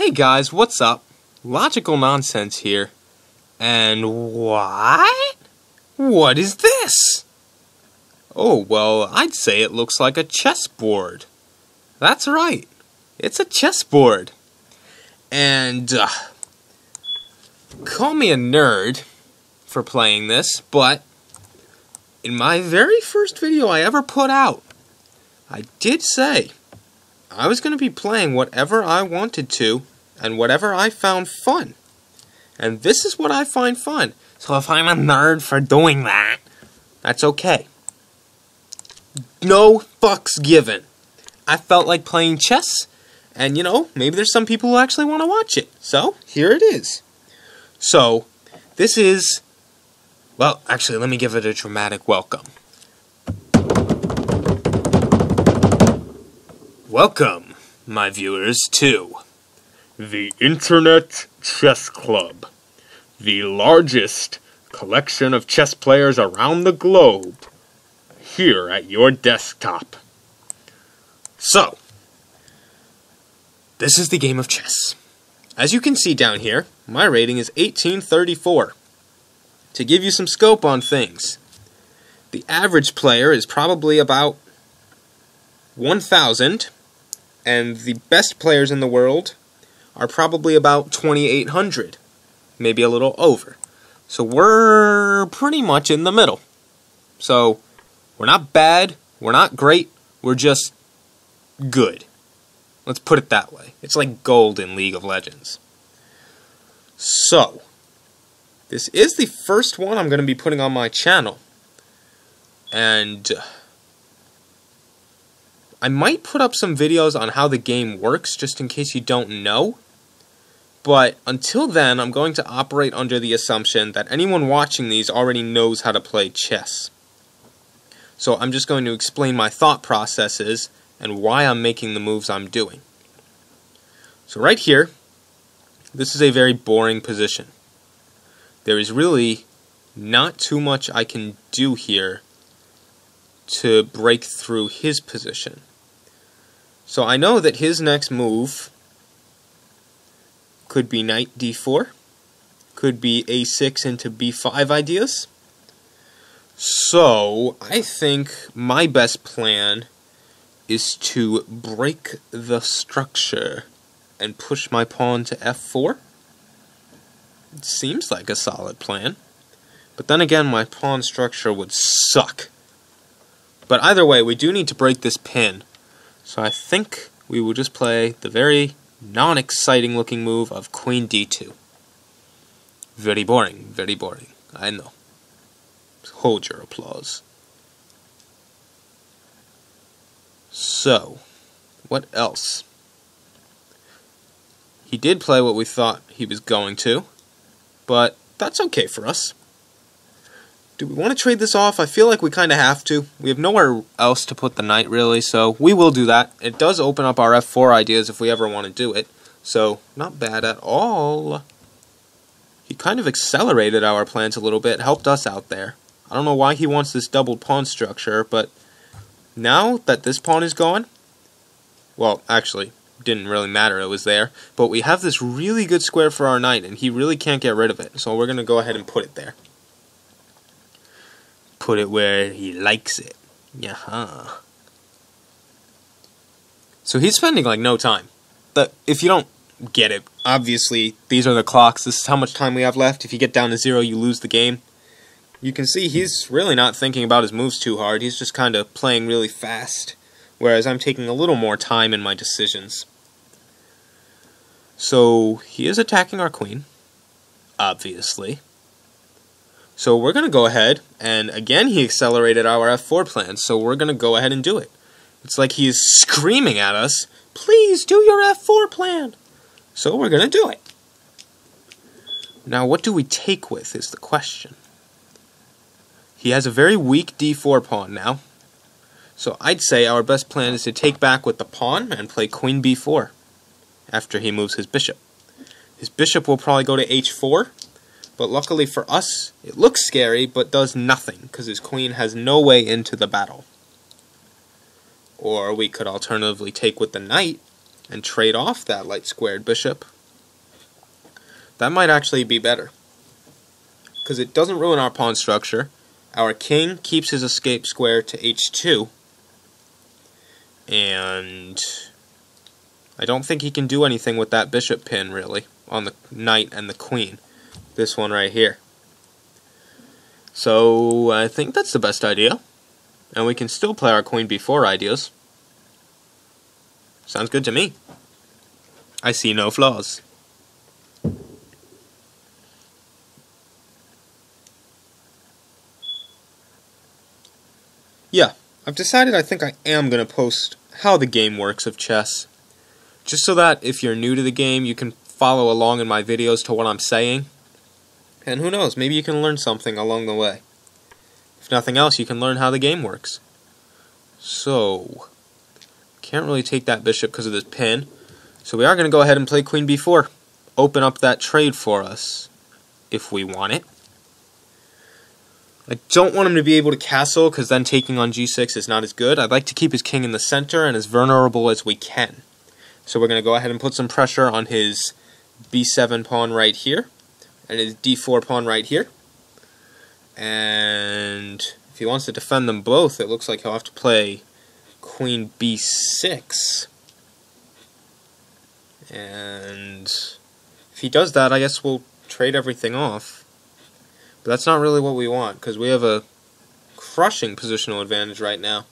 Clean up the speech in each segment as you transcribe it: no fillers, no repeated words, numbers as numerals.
Hey guys, what's up? LogicalNonsense here. And what? What is this? Oh, well, I'd say it looks like a chessboard. That's right. It's a chessboard. And, call me a nerd for playing this, but in my very first video I ever put out, I did say I was going to be playing whatever I wanted to and whatever I found fun. And this is what I find fun. So if I'm a nerd for doing that, that's okay. No fucks given. I felt like playing chess, and you know, maybe there's some people who actually want to watch it. So, here it is. So, this is, well, actually, let me give it a dramatic welcome. Welcome, my viewers, to the Internet Chess Club, the largest collection of chess players around the globe, here at your desktop. So, this is the game of chess. As you can see down here, my rating is 1834. To give you some scope on things, the average player is probably about 1,000, and the best players in the world are probably about 2,800, maybe a little over. So we're pretty much in the middle. So we're not bad, we're not great, we're just good. Let's put it that way. It's like gold in League of Legends. So, this is the first one I'm going to be putting on my channel. And I might put up some videos on how the game works, just in case you don't know. But until then, I'm going to operate under the assumption that anyone watching these already knows how to play chess. So I'm just going to explain my thought processes and why I'm making the moves I'm doing. So right here, this is a very boring position. There is really not too much I can do here to break through his position. So I know that his next move could be knight d4, could be a6 into b5 ideas. So I think my best plan is to break the structure and push my pawn to f4. It seems like a solid plan. But then again, my pawn structure would suck. But either way, we do need to break this pin. So I think we will just play the very non-exciting looking move of queen d2. Very boring, I know. Hold your applause. So, what else? He did play what we thought he was going to, but that's okay for us. Do we want to trade this off? I feel like we kind of have to. We have nowhere else to put the knight, really, so we will do that. It does open up our f4 ideas if we ever want to do it, so not bad at all. He kind of accelerated our plans a little bit, helped us out there. I don't know why he wants this doubled pawn structure, but now that this pawn is gone, well, actually, didn't really matter, it was there, but we have this really good square for our knight, and he really can't get rid of it, so we're going to go ahead and put it there. Put it where he likes it. Yaha. So he's spending like no time. But if you don't get it, obviously these are the clocks. This is how much time we have left. If you get down to 0, you lose the game. You can see he's really not thinking about his moves too hard. He's just kind of playing really fast. Whereas I'm taking a little more time in my decisions. So he is attacking our queen. Obviously. So we're going to go ahead, and again he accelerated our f4 plans, so we're going to go ahead and do it. It's like he is screaming at us, please do your f4 plan. So we're going to do it. Now what do we take with is the question. He has a very weak d4 pawn now. So I'd say our best plan is to take back with the pawn and play queen b4 after he moves his bishop. His bishop will probably go to h4. But luckily for us, it looks scary, but does nothing, because his queen has no way into the battle. Or we could alternatively take with the knight, and trade off that light squared bishop That might actually be better. Because it doesn't ruin our pawn structure. Our king keeps his escape square to h2. And I don't think he can do anything with that bishop pin, really, on the knight and the queen. This one right here. So I think that's the best idea. And we can still play our queen b4 ideas. Sounds good to me. I see no flaws. Yeah, I've decided I think I am going to post how the game works of chess. Just so that if you're new to the game, you can follow along in my videos to what I'm saying. And who knows, maybe you can learn something along the way. If nothing else, you can learn how the game works. So, can't really take that bishop because of this pin. So we are going to go ahead and play queen b4. Open up that trade for us, if we want it. I don't want him to be able to castle, because then taking on g6 is not as good. I'd like to keep his king in the center and as vulnerable as we can. So we're going to go ahead and put some pressure on his b7 pawn right here, and his d4 pawn right here. And if he wants to defend them both, it looks like he'll have to play queen b6. And if he does that, I guess we'll trade everything off. But that's not really what we want, because we have a crushing positional advantage right now.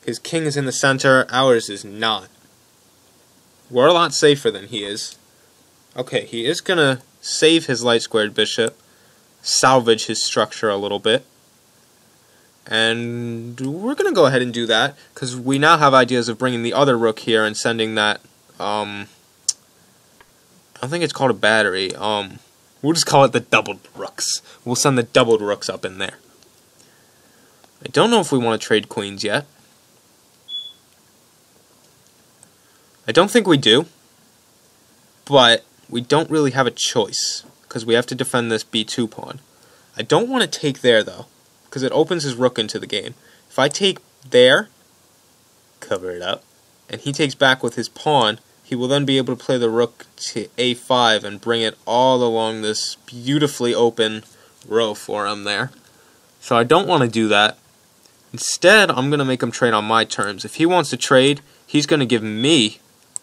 His king is in the center, ours is not. We're a lot safer than he is. Okay, he is going to save his light-squared bishop, salvage his structure a little bit. And we're going to go ahead and do that, because we now have ideas of bringing the other rook here and sending that, I think it's called a battery, we'll just call it the doubled rooks. We'll send the doubled rooks up in there. I don't know if we want to trade queens yet. I don't think we do. But we don't really have a choice, because we have to defend this b2 pawn. I don't want to take there, though, because it opens his rook into the game. If I take there, cover it up, and he takes back with his pawn, he will then be able to play the rook to a5 and bring it all along this beautifully open row for him there. So I don't want to do that. Instead, I'm going to make him trade on my terms. If he wants to trade, he's going to give me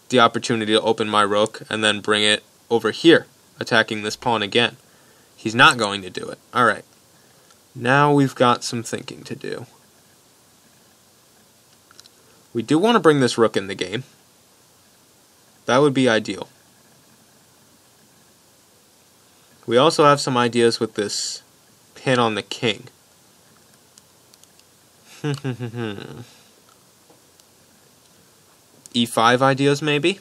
the opportunity to open my rook and then bring it over here, attacking this pawn again. He's not going to do it. Alright. Now we've got some thinking to do. We do want to bring this rook in the game. That would be ideal. We also have some ideas with this pin on the king. e5 ideas, maybe?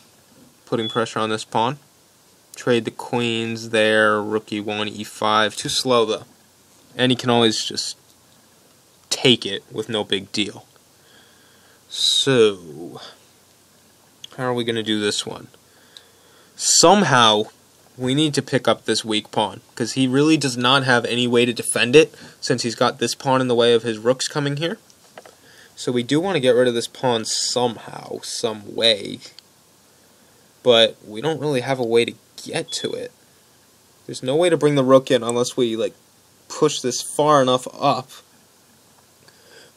Putting pressure on this pawn. Trade the queens there, rook e1, e5. Too slow, though. And he can always just take it with no big deal. So, how are we going to do this one? Somehow, we need to pick up this weak pawn, because he really does not have any way to defend it, since he's got this pawn in the way of his rooks coming here. So we do want to get rid of this pawn somehow, some way. But we don't really have a way to get to it. There's no way to bring the rook in unless we, like, push this far enough up.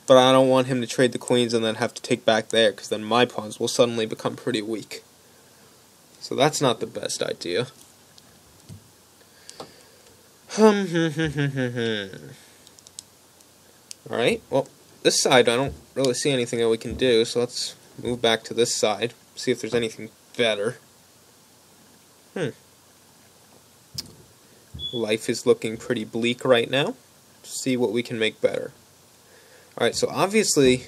But I don't want him to trade the queens and then have to take back there, because then my pawns will suddenly become pretty weak. So that's not the best idea. Alright, well, this side I don't really see anything that we can do, so let's move back to this side, see if there's anything better. Life is looking pretty bleak right now. See what we can make better. Alright, so obviously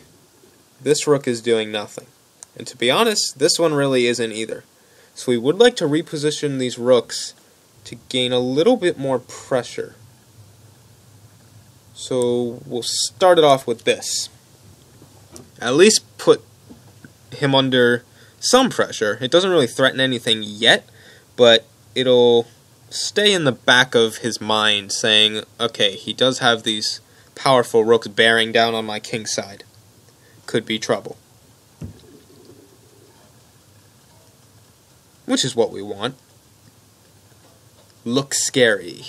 this rook is doing nothing. And to be honest, this one really isn't either. So we would like to reposition these rooks to gain a little bit more pressure. So we'll start it off with this. At least put him under some pressure. It doesn't really threaten anything yet, but it'll stay in the back of his mind saying, okay, he does have these powerful rooks bearing down on my king side. Could be trouble. Which is what we want. Look scary.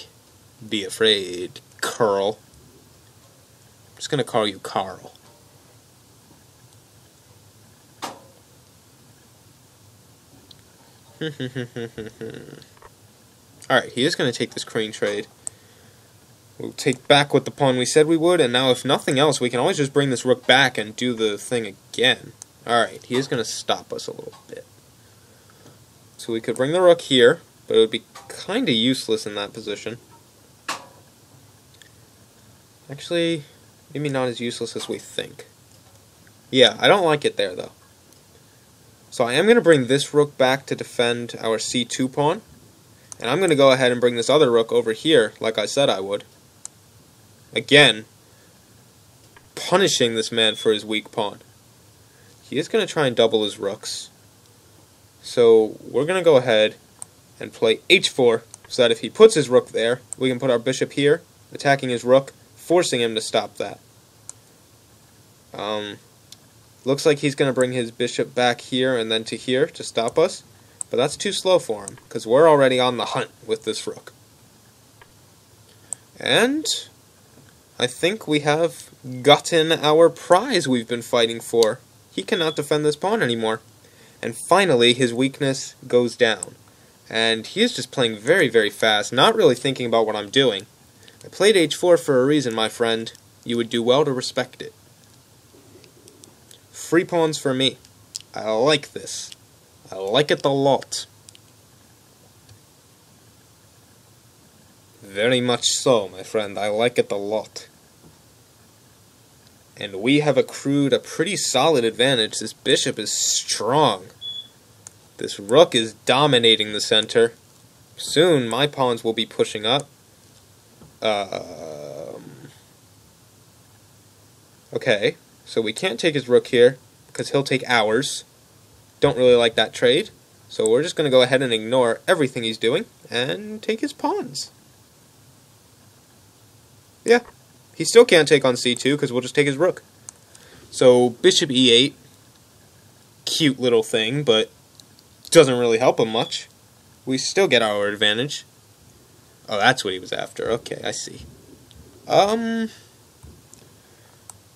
Be afraid, Krle. I'm just gonna call you Carl. Alright, he is gonna take this queen trade. We'll take back what the pawn we said we would, and now if nothing else, we can always just bring this rook back and do the thing again. Alright, he is gonna stop us a little bit. So we could bring the rook here, but it would be kinda useless in that position. Actually, maybe not as useless as we think. Yeah, I don't like it there, though. So I am going to bring this rook back to defend our c2 pawn. And I'm going to go ahead and bring this other rook over here, like I said I would. Again, punishing this man for his weak pawn. He is going to try and double his rooks. So we're going to go ahead and play h4, so that if he puts his rook there, we can put our bishop here, attacking his rook, forcing him to stop that. Looks like he's going to bring his bishop back here and then to here to stop us, but that's too slow for him, because we're already on the hunt with this rook. And I think we have gotten our prize we've been fighting for. He cannot defend this pawn anymore. And finally, his weakness goes down. And he is just playing very, very fast, not really thinking about what I'm doing. I played h4 for a reason, my friend. You would do well to respect it. Free pawns for me. I like this. I like it a lot. Very much so, my friend. I like it a lot. And we have accrued a pretty solid advantage. This bishop is strong. This rook is dominating the center. Soon, my pawns will be pushing up. Okay, so we can't take his rook here, because he'll take ours. Don't really like that trade. So we're just going to go ahead and ignore everything he's doing, and take his pawns. Yeah, he still can't take on c2, because we'll just take his rook. So, bishop e8. Cute little thing, but doesn't really help him much. We still get our advantage. Oh, that's what he was after. Okay, I see. I'm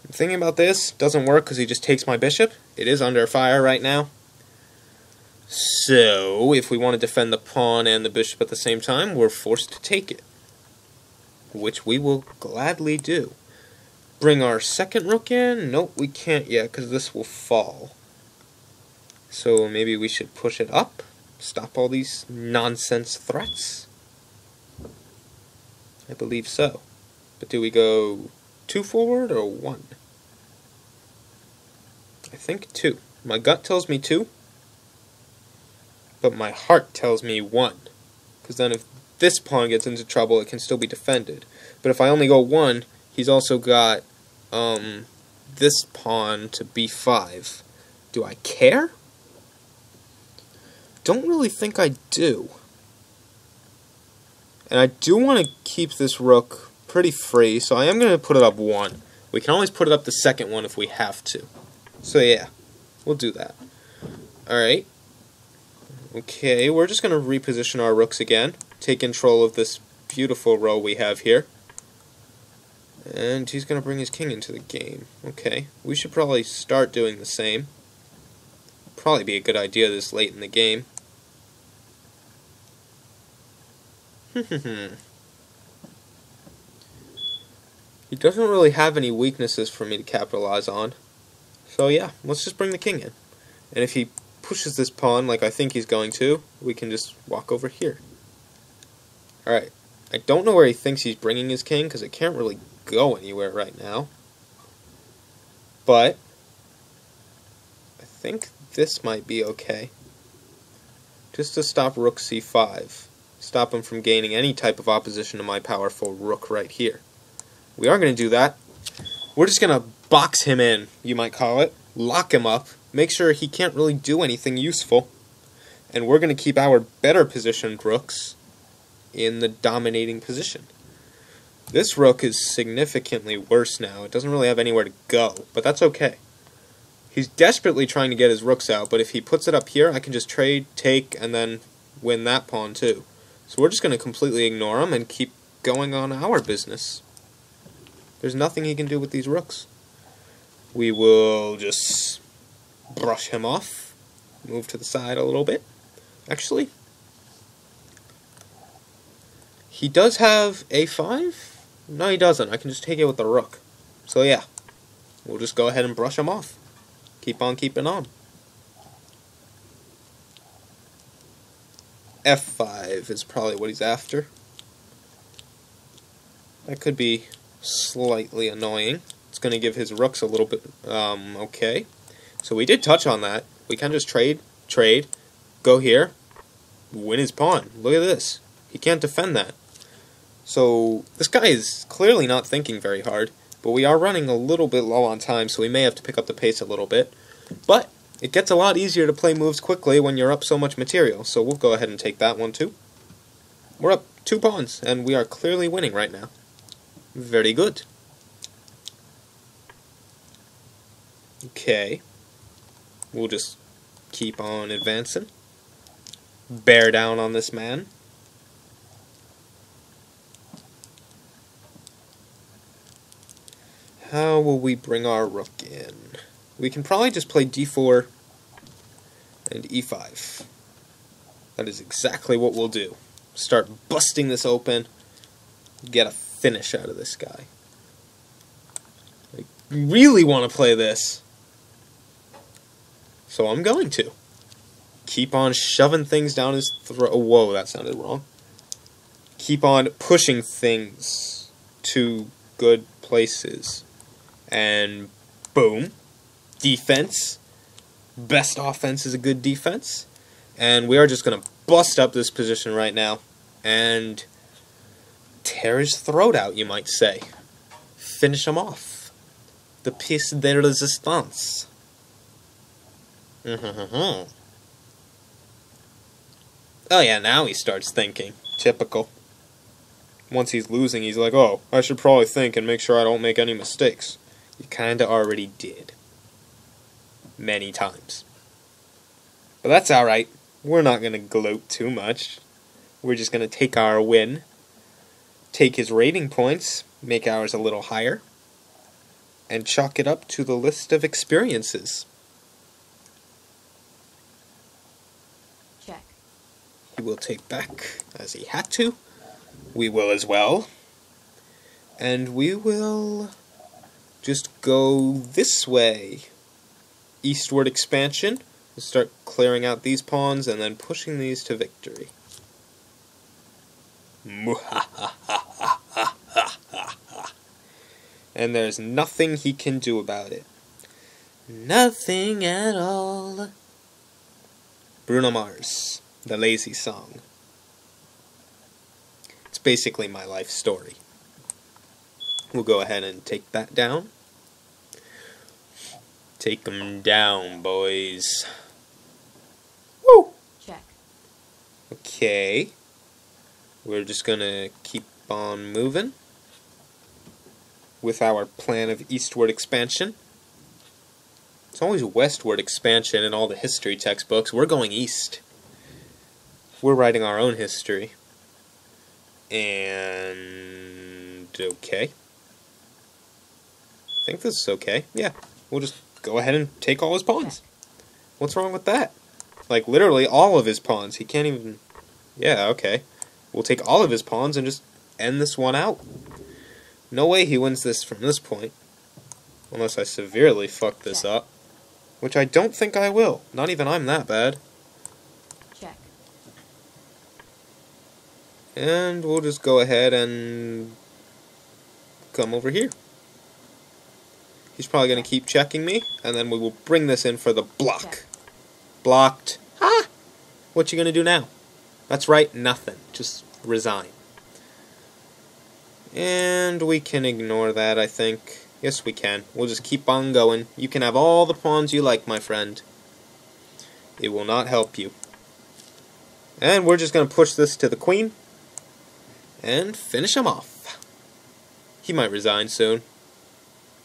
thinking about this. Doesn't work because he just takes my bishop. It is under fire right now. So, if we want to defend the pawn and the bishop at the same time, we're forced to take it. Which we will gladly do. Bring our second rook in? Nope, we can't yet because this will fall. So maybe we should push it up? Stop all these nonsense threats? I believe so. But do we go 2 forward or 1? I think 2. My gut tells me 2. But my heart tells me 1. Because then if this pawn gets into trouble, it can still be defended. But if I only go 1, he's also got this pawn to b5. Do I care? Don't really think I do. And I do want to keep this rook pretty free, so I am going to put it up 1. We can always put it up the second one if we have to. So yeah, we'll do that. Alright. Okay, we're just going to reposition our rooks again. Take control of this beautiful row we have here. And he's going to bring his king into the game. Okay, we should probably start doing the same. Probably be a good idea this late in the game. He doesn't really have any weaknesses for me to capitalize on. So yeah, let's just bring the king in. And if he pushes this pawn like I think he's going to, we can just walk over here. Alright, I don't know where he thinks he's bringing his king, because it can't really go anywhere right now. But I think this might be okay. Just to stop rook c5. Stop him from gaining any type of opposition to my powerful rook right here. We are going to do that. We're just going to box him in, you might call it. Lock him up. Make sure he can't really do anything useful. And we're going to keep our better positioned rooks in the dominating position. This rook is significantly worse now. It doesn't really have anywhere to go, but that's okay. He's desperately trying to get his rooks out, but if he puts it up here, I can just trade, take, and then win that pawn too. So we're just going to completely ignore him and keep going on our business. There's nothing he can do with these rooks. We will just brush him off. Move to the side a little bit. Actually, he does have a5? No, he doesn't. I can just take it with the rook. So yeah, we'll just go ahead and brush him off. Keep on keeping on. F5 is probably what he's after. That could be slightly annoying. It's going to give his rooks a little bit, okay. So we did touch on that. We can just trade, go here, win his pawn. Look at this. He can't defend that. So this guy is clearly not thinking very hard, but we are running a little bit low on time, so we may have to pick up the pace a little bit. But it gets a lot easier to play moves quickly when you're up so much material, so we'll go ahead and take that one too. We're up 2 pawns, and we are clearly winning right now. Very good. Okay. We'll just keep on advancing. Bear down on this man. How will we bring our rook in? We can probably just play d4 and e5. That is exactly what we'll do. Start busting this open. Get a finish out of this guy. I really want to play this. So I'm going to. Keep on shoving things down his throat. Whoa, that sounded wrong. Keep on pushing things to good places. And boom. Defense. Best offense is a good defense. And we are just going to bust up this position right now. And tear his throat out, you might say. Finish him off. The piece de resistance. Oh yeah, now he starts thinking. Typical. Once he's losing, he's like, oh, I should probably think and make sure I don't make any mistakes. You kinda already did. Many times. But that's alright. We're not gonna gloat too much. We're just gonna take our win, take his rating points, make ours a little higher, and chalk it up to the list of experiences. Check. He will take back, as he had to. We will as well. And we will just go this way. Eastward expansion. We'll start clearing out these pawns and then pushing these to victory. And there's nothing he can do about it. Nothing at all. Bruno Mars, The Lazy Song. It's basically my life story. We'll go ahead and take that down. Take them down, boys. Woo! Check. Okay. We're just gonna keep on moving with our plan of eastward expansion. It's always westward expansion in all the history textbooks. We're going east. We're writing our own history. And okay. I think this is okay. Yeah. We'll just go ahead and take all his pawns. What's wrong with that? Like, literally all of his pawns. He can't even... Yeah, okay. We'll take all of his pawns and just end this one out. No way he wins this from this point. Unless I severely fuck this up. Which I don't think I will. Not even I'm that bad. Check. And we'll just go ahead and come over here. He's probably going to keep checking me, and then we will bring this in for the block. Check. Blocked. Ha! What you going to do now? That's right, nothing. Just resign. And we can ignore that, I think. Yes, we can. We'll just keep on going. You can have all the pawns you like, my friend. It will not help you. And we're just going to push this to the queen. And finish him off. He might resign soon.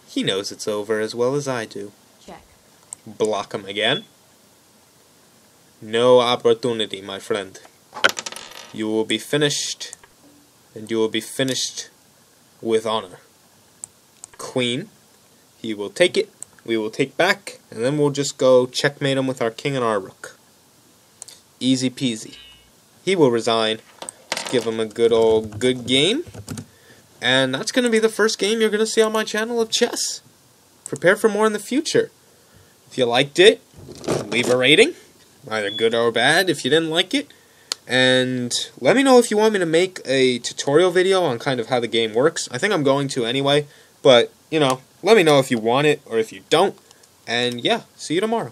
He knows it's over as well as I do. Check. Block him again. No opportunity, my friend. You will be finished, and you will be finished with honor. Queen, he will take it, we will take back, and then we'll just go checkmate him with our king and our rook. Easy peasy. He will resign. Give him a good game. And that's going to be the first game you're going to see on my channel of chess. Prepare for more in the future. If you liked it, leave a rating, either good or bad if you didn't like it. And let me know if you want me to make a tutorial video on kind of how the game works. I think I'm going to anyway, but, you know, let me know if you want it or if you don't. And yeah, see you tomorrow.